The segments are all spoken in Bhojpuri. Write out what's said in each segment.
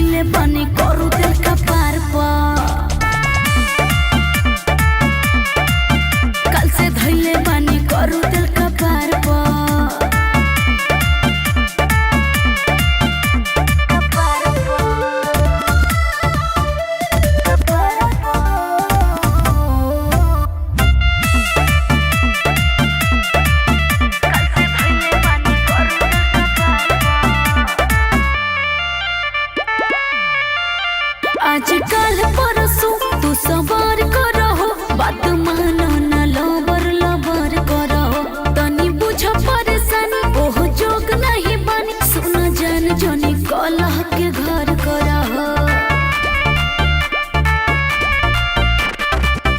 धैले पानी करू दिल का पार कल से धैले पानी करू दिल का पार आजकल परसों तू सवार करहो बात मानो न लबर लबर करहो तनी बुझ परेशानी ओह जोग नहीं बनी सुन जान जनी कलह के घर करहो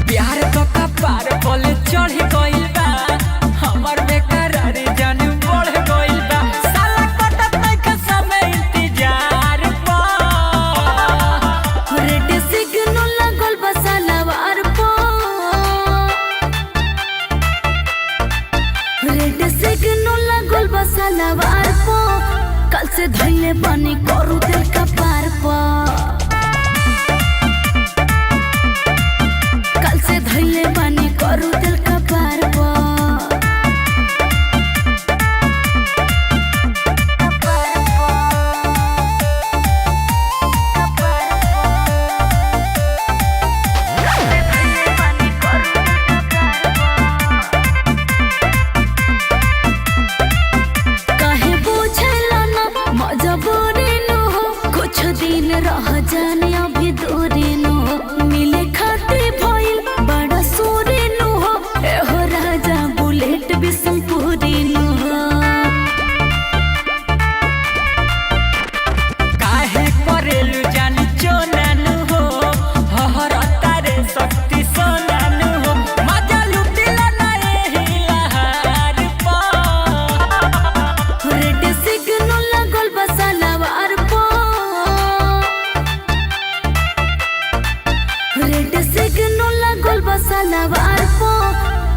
प्यार तो का पार पल चढ़ गइल बा हमर बेकरार जान बढ़ गइल बा साला कटत नहीं के समय इंतजार पा रेड सिग्नल लगल बा सलवार रेड सिग्नल लगल बा सलवार कल से धैले पानी करू दिल का पार कल से धैले पानी करू दिल का पार काहे बुझला ना मजबूरी नो हो कुछ दिन रह जाने अभी दूरी नो हो मिले खातिर भइल बड़ा सूरी नो हो एहो राजा बुलेट बिसमपुरी नो हो काहे करेलु जान चोनानु हो हहर तारे शक्ति सोनानु हो मजा लुटिला ना एही लहार पा रेड सिग्नल लगल बा सलवार रेड सिग्नल लगल बा सलवार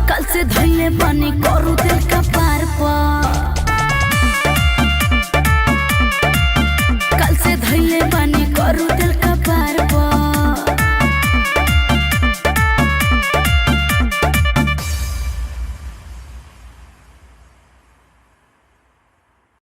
कल से धैले पानी करू दिल का पार कल से धैले पानी करू दिल